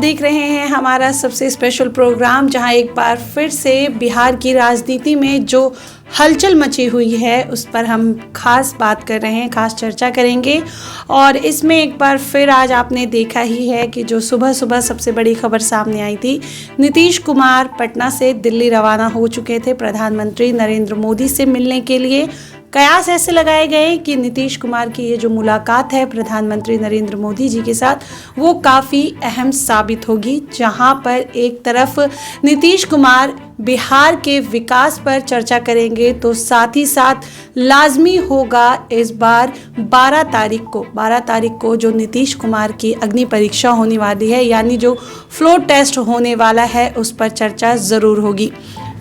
देख रहे हैं हमारा सबसे स्पेशल प्रोग्राम, जहां एक बार फिर से बिहार की राजनीति में जो हलचल मची हुई है उस पर हम खास बात कर रहे हैं, खास चर्चा करेंगे। और इसमें एक बार फिर आज आपने देखा ही है कि जो सुबह सुबह सबसे बड़ी खबर सामने आई थी, नीतीश कुमार पटना से दिल्ली रवाना हो चुके थे प्रधानमंत्री नरेंद्र मोदी से मिलने के लिए। कयास ऐसे लगाए गए कि नीतीश कुमार की ये जो मुलाकात है प्रधानमंत्री नरेंद्र मोदी जी के साथ, वो काफ़ी अहम साबित होगी, जहां पर एक तरफ नीतीश कुमार बिहार के विकास पर चर्चा करेंगे, तो साथ ही साथ लाजमी होगा इस बार 12 तारीख को जो नीतीश कुमार की अग्नि परीक्षा होने वाली है, यानी जो फ्लोर टेस्ट होने वाला है, उस पर चर्चा ज़रूर होगी।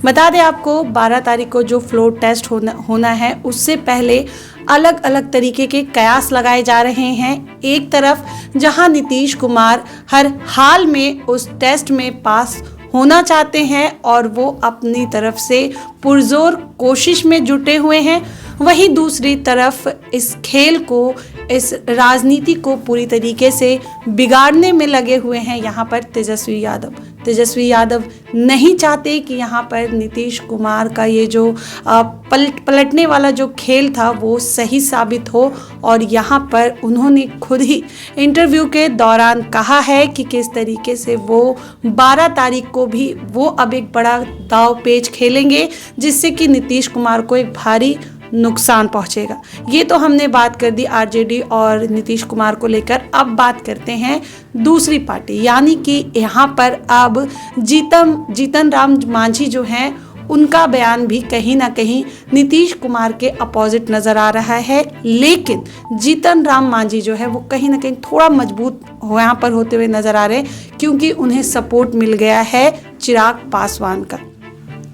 बता दें आपको, 12 तारीख को जो फ्लोर टेस्ट होना है, उससे पहले अलग अलग तरीके के कयास लगाए जा रहे हैं। एक तरफ जहां नीतीश कुमार हर हाल में उस टेस्ट में पास होना चाहते हैं और वो अपनी तरफ से पुरजोर कोशिश में जुटे हुए हैं, वहीं दूसरी तरफ इस खेल को, इस राजनीति को पूरी तरीके से बिगाड़ने में लगे हुए हैं यहाँ पर तेजस्वी यादव नहीं चाहते कि यहाँ पर नीतीश कुमार का ये जो पलटने वाला जो खेल था वो सही साबित हो। और यहाँ पर उन्होंने खुद ही इंटरव्यू के दौरान कहा है कि किस तरीके से वो 12 तारीख को भी वो अब एक बड़ा दाव पेच खेलेंगे, जिससे कि नीतीश कुमार को एक भारी नुकसान पहुंचेगा। ये तो हमने बात कर दी आरजेडी और नीतीश कुमार को लेकर। अब बात करते हैं दूसरी पार्टी, यानी कि यहाँ पर अब जीतन राम मांझी जो हैं, उनका बयान भी कहीं ना कहीं नीतीश कुमार के अपोजिट नज़र आ रहा है। लेकिन जीतन राम मांझी जो है वो कहीं ना कहीं थोड़ा मजबूत यहाँ पर होते हुए नज़र आ रहे हैं, क्योंकि उन्हें सपोर्ट मिल गया है चिराग पासवान का।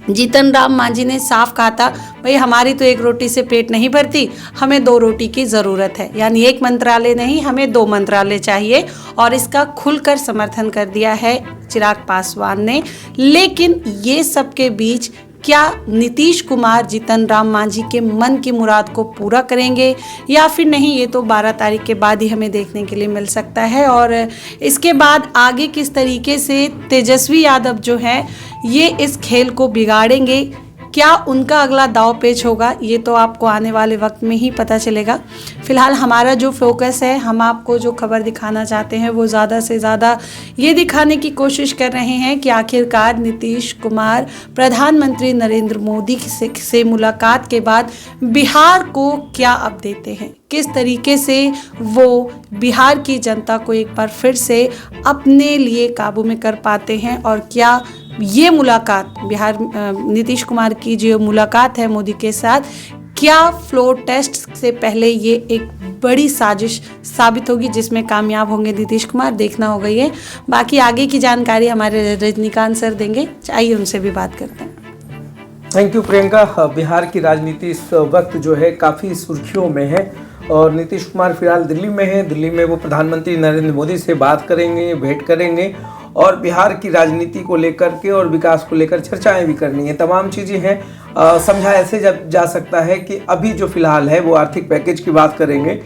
जीतन राम मांझी ने साफ कहा था, भाई हमारी तो एक रोटी से पेट नहीं भरती, हमें 2 रोटी की ज़रूरत है, यानी एक मंत्रालय नहीं, हमें 2 मंत्रालय चाहिए। और इसका खुलकर समर्थन कर दिया है चिराग पासवान ने। लेकिन ये सब के बीच क्या नीतीश कुमार जीतन राम मांझी के मन की मुराद को पूरा करेंगे या फिर नहीं, ये तो 12 तारीख के बाद ही हमें देखने के लिए मिल सकता है। और इसके बाद आगे किस तरीके से तेजस्वी यादव जो है ये इस खेल को बिगाड़ेंगे, क्या उनका अगला दाव पेच होगा, ये तो आपको आने वाले वक्त में ही पता चलेगा। फिलहाल हमारा जो फोकस है, हम आपको जो खबर दिखाना चाहते हैं वो ज़्यादा से ज़्यादा ये दिखाने की कोशिश कर रहे हैं कि आखिरकार नीतीश कुमार प्रधानमंत्री नरेंद्र मोदी से मुलाकात के बाद बिहार को क्या अब देते हैं, किस तरीके से वो बिहार की जनता को एक बार फिर से अपने लिए काबू में कर पाते हैं। और क्या ये मुलाकात नीतीश कुमार की जो मुलाकात है मोदी के साथ, क्या फ्लोर टेस्ट से पहले ये एक बड़ी साजिश साबित होगी जिसमें कामयाब होंगे नीतीश कुमार, देखना होगा ये। बाकी आगे की जानकारी हमारे रजनीकांत सर देंगे, आइए उनसे भी बात करते हैं। Thank you Priyanka. बिहार की राजनीति इस वक्त जो है काफ़ी सुर्खियों में है और नीतीश कुमार फिलहाल दिल्ली में है। दिल्ली में वो प्रधानमंत्री नरेंद्र मोदी से बात करेंगे, भेंट करेंगे और बिहार की राजनीति को लेकर के और विकास को लेकर चर्चाएं भी करनी है। तमाम चीज़ें हैं। समझा ऐसे जा सकता है कि अभी जो फिलहाल है वो आर्थिक पैकेज की बात करेंगे।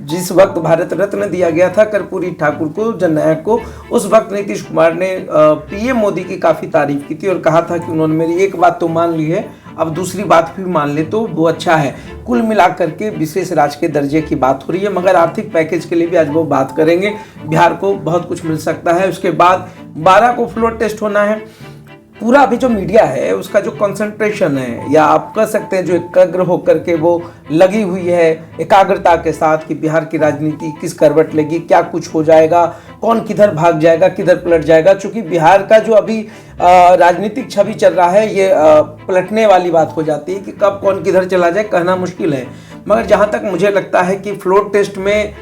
जिस वक्त भारत रत्न दिया गया था कर्पूरी ठाकुर को, जननायक को, उस वक्त नीतीश कुमार ने पीएम मोदी की काफ़ी तारीफ की थी और कहा था कि उन्होंने मेरी एक बात तो मान ली है, अब दूसरी बात भी मान ले तो वो अच्छा है। कुल मिलाकर के विशेष राजकीय दर्जे की बात हो रही है, मगर आर्थिक पैकेज के लिए भी आज वो बात करेंगे। बिहार को बहुत कुछ मिल सकता है। उसके बाद 12 को फ्लोर टेस्ट होना है। पूरा अभी जो मीडिया है उसका जो कंसंट्रेशन है, या आप कह सकते हैं जो एकाग्र होकर के वो लगी हुई है एकाग्रता के साथ कि बिहार की राजनीति किस करवट लेगी, क्या कुछ हो जाएगा, कौन किधर भाग जाएगा, किधर पलट जाएगा। चूंकि बिहार का जो अभी राजनीतिक छवि चल रहा है, ये पलटने वाली बात हो जाती है कि कब कौन किधर चला जाए, कहना मुश्किल है। मगर जहाँ तक मुझे लगता है कि फ्लोर टेस्ट में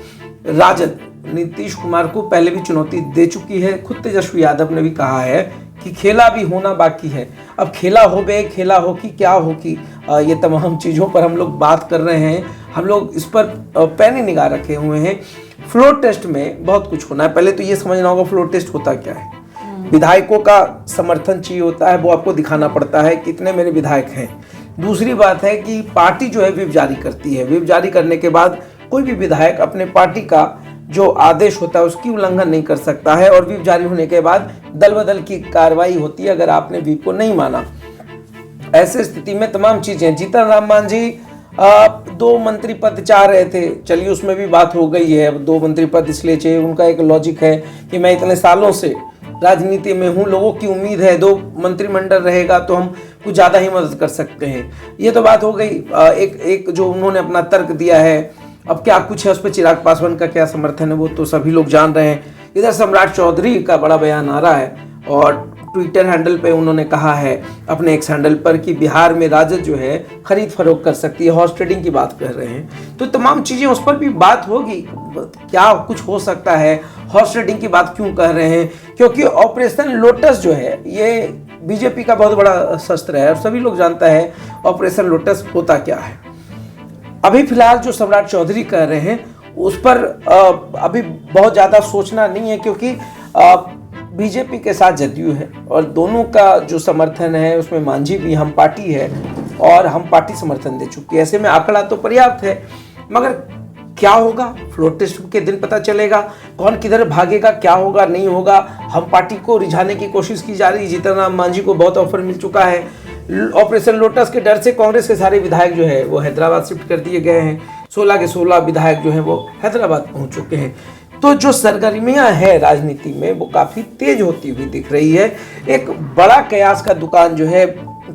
राजद नीतीश कुमार को पहले भी चुनौती दे चुकी है। खुद तेजस्वी यादव ने भी कहा है कि खेला भी होना बाकी है। अब खेला हो बे, खेला हो कि क्या हो कि ये तमाम चीज़ों पर हम लोग बात कर रहे हैं। हम लोग इस पर पैनी निगाह रखे हुए हैं। फ्लोर टेस्ट में बहुत कुछ होना है। पहले तो ये समझना होगा फ्लोर टेस्ट होता क्या है। विधायकों का समर्थन चाहिए होता है, वो आपको दिखाना पड़ता है कितने मेरे विधायक हैं। दूसरी बात है कि पार्टी जो है व्हिप जारी करती है। व्हिप जारी करने के बाद कोई भी विधायक अपने पार्टी का जो आदेश होता है उसकी उल्लंघन नहीं कर सकता है, और व्हिप जारी होने के बाद दल बदल की कार्रवाई होती है अगर आपने व्हिप को नहीं माना। ऐसे स्थिति में तमाम चीजें, जीतन राम मांझी 2 मंत्री पद चाह रहे थे, चलिए उसमें भी बात हो गई है। अब 2 मंत्री पद इसलिए चाहिए, उनका एक लॉजिक है कि मैं इतने सालों से राजनीति में हूँ, लोगों की उम्मीद है 2 मंत्रिमंडल रहेगा तो हम कुछ ज़्यादा ही मदद कर सकते हैं। ये तो बात हो गई। एक जो उन्होंने अपना तर्क दिया है, अब क्या कुछ है उस पर चिराग पासवान का क्या समर्थन है वो तो सभी लोग जान रहे हैं। इधर सम्राट चौधरी का बड़ा बयान आ रहा है और ट्विटर हैंडल पे उन्होंने कहा है अपने एक्स हैंडल पर कि बिहार में राजद जो है खरीद फरोख्त कर सकती है, हॉर्स ट्रेडिंग की बात कर रहे हैं। तो तमाम चीज़ें उस पर भी बात होगी, क्या कुछ हो सकता है, हॉर्स ट्रेडिंग की बात क्यों कर रहे हैं, क्योंकि ऑपरेशन लोटस जो है ये बीजेपी का बहुत बड़ा शस्त्र है और सभी लोग जानता है ऑपरेशन लोटस होता क्या है। अभी फिलहाल जो सम्राट चौधरी कह रहे हैं उस पर अभी बहुत ज़्यादा सोचना नहीं है, क्योंकि बीजेपी के साथ जदयू है और दोनों का जो समर्थन है उसमें मांझी भी हम पार्टी है और हम पार्टी समर्थन दे चुकी है। ऐसे में आंकड़ा तो पर्याप्त है, मगर क्या होगा फ्लोर टेस्ट के दिन पता चलेगा, कौन किधर भागेगा, क्या होगा नहीं होगा। हम पार्टी को रिझाने की कोशिश की जा रही है। जीतन राम मांझी को बहुत ऑफर मिल चुका है। ऑपरेशन लोटस के डर से कांग्रेस के सारे विधायक जो है वो हैदराबाद शिफ्ट कर दिए गए हैं। 16 के 16 विधायक जो हैं वो हैदराबाद पहुंच चुके हैं। तो जो सरगर्मियां है राजनीति में वो काफी तेज होती हुई दिख रही है। एक बड़ा कयास का दुकान जो है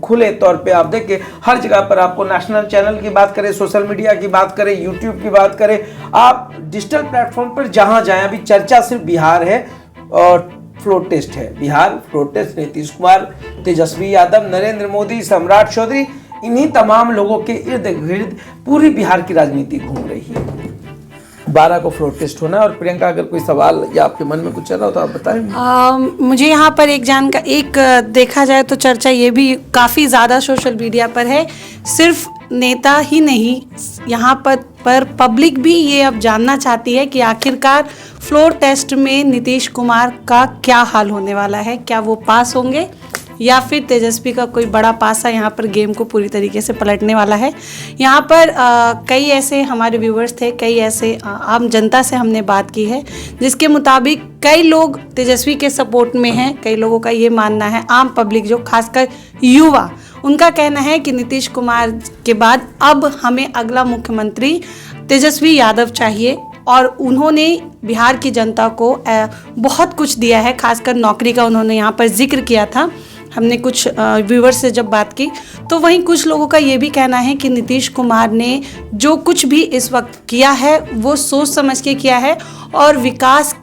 खुले तौर पे आप देखिए हर जगह पर, आपको नेशनल चैनल की बात करें, सोशल मीडिया की बात करें, यूट्यूब की बात करें, आप डिजिटल प्लेटफॉर्म पर जहां जाएं अभी चर्चा सिर्फ बिहार है और फ्लोर टेस्ट है। बिहार फ्लोर टेस्ट, नीतीश कुमार, तेजस्वी यादव, नरेंद्र मोदी, सम्राट चौधरी, इन्हीं तमाम लोगों के इर्द गिर्द पूरी बिहार की राजनीति घूम रही है। 12 को फ्लोर टेस्ट होना है। और प्रियंका, अगर कोई सवाल या आपके मन में कुछ चल रहा हो तो आप बताएं। मुझे यहाँ पर एक देखा जाए तो चर्चा ये भी काफ़ी ज़्यादा सोशल मीडिया पर है। सिर्फ नेता ही नहीं, यहाँ पर पब्लिक भी ये अब जानना चाहती है कि आखिरकार फ्लोर टेस्ट में नीतीश कुमार का क्या हाल होने वाला है। क्या वो पास होंगे या फिर तेजस्वी का कोई बड़ा पासा यहाँ पर गेम को पूरी तरीके से पलटने वाला है। यहाँ पर कई ऐसे हमारे व्यूवर्स थे, कई ऐसे आम जनता से हमने बात की है जिसके मुताबिक कई लोग तेजस्वी के सपोर्ट में हैं। कई लोगों का ये मानना है, आम पब्लिक जो खासकर युवा, उनका कहना है कि नीतीश कुमार के बाद अब हमें अगला मुख्यमंत्री तेजस्वी यादव चाहिए। और उन्होंने बिहार की जनता को बहुत कुछ दिया है, खासकर नौकरी का उन्होंने यहाँ पर जिक्र किया था। हमने कुछ व्यूवर्स से जब बात की तो वहीं कुछ लोगों का ये भी कहना है कि नीतीश कुमार ने जो कुछ भी इस वक्त किया है वो सोच समझ के किया है और विकास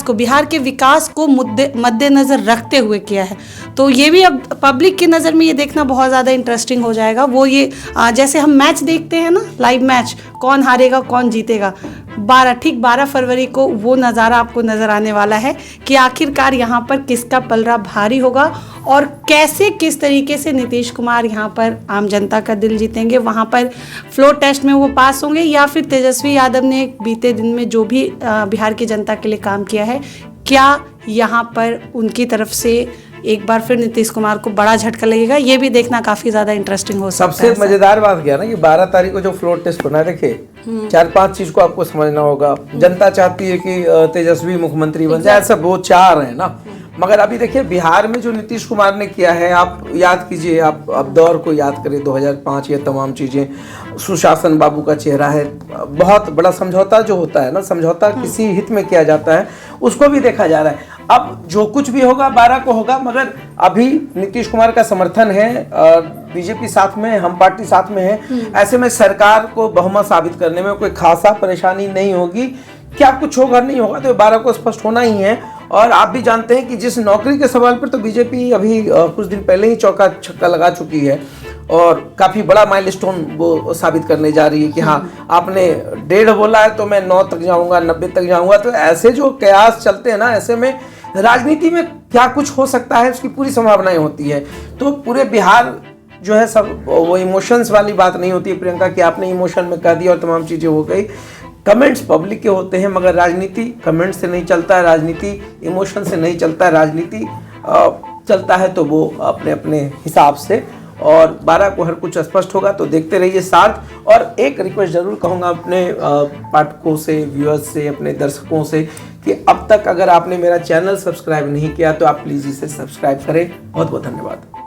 को, बिहार के विकास को मद्देनज़र रखते हुए किया है। तो ये भी अब पब्लिक की नज़र में ये देखना बहुत ज़्यादा इंटरेस्टिंग हो जाएगा। वो ये जैसे हम मैच देखते हैं ना, लाइव मैच, कौन हारेगा कौन जीतेगा, 12 फरवरी को वो नज़ारा आपको नज़र आने वाला है कि आखिरकार यहाँ पर किसका पलड़ा भारी होगा और कैसे किस तरीके से नीतीश कुमार यहाँ पर आम जनता का दिल जीतेंगे। वहाँ पर फ्लोर टेस्ट में वो पास होंगे या फिर तेजस्वी यादव ने बीते दिन में जो भी बिहार की जनता के लिए काम किया है, क्या यहाँ पर उनकी तरफ से एक बार फिर नीतीश कुमार को बड़ा झटका लगेगा। ये भी देखना काफी ज्यादा इंटरेस्टिंग हो सकता है। सबसे मजेदार बात क्या है ना कि 12 तारीख को जो फ्लोर टेस्ट होना है, देखिए 4-5 चीज को आपको समझना होगा। जनता चाहती है कि तेजस्वी मुख्यमंत्री बन जाए, ऐसा वो चाह रहे हैं ना, मगर अभी देखिए बिहार में जो नीतीश कुमार ने किया है, आप याद कीजिए, आप दौर को याद करें 2005, ये तमाम चीज़ें, सुशासन बाबू का चेहरा है, बहुत बड़ा समझौता जो होता है ना, समझौता किसी हित में किया जाता है, उसको भी देखा जा रहा है। अब जो कुछ भी होगा 12 को होगा, मगर अभी नीतीश कुमार का समर्थन है, बीजेपी साथ में, हम पार्टी साथ में है। ऐसे में सरकार को बहुमत साबित करने में कोई खासा परेशानी नहीं होगी। क्या कुछ होगा नहीं होगा तो 12 को स्पष्ट होना ही है। और आप भी जानते हैं कि जिस नौकरी के सवाल पर तो बीजेपी अभी कुछ दिन पहले ही चौका छक्का लगा चुकी है और काफ़ी बड़ा माइलस्टोन वो साबित करने जा रही है कि हाँ, आपने 1.5 बोला है तो मैं 9 तक जाऊंगा, 90 तक जाऊंगा। तो ऐसे जो कयास चलते हैं ना, ऐसे में राजनीति में क्या कुछ हो सकता है उसकी पूरी संभावनाएं होती है। तो पूरे बिहार जो है सब वो इमोशंस वाली बात नहीं होती है प्रियंका, कि आपने इमोशन में कह दिया और तमाम चीज़ें हो गई। कमेंट्स पब्लिक के होते हैं, मगर राजनीति कमेंट से नहीं चलता है, राजनीति इमोशन से नहीं चलता है। राजनीति चलता है तो वो अपने अपने हिसाब से और 12 को हर कुछ स्पष्ट होगा, तो देखते रहिए साथ। और एक रिक्वेस्ट जरूर कहूँगा अपने पाठकों से, व्यूअर्स से, अपने दर्शकों से कि अब तक अगर आपने मेरा चैनल सब्सक्राइब नहीं किया तो आप प्लीज़ इसे सब्सक्राइब करें। बहुत बहुत धन्यवाद।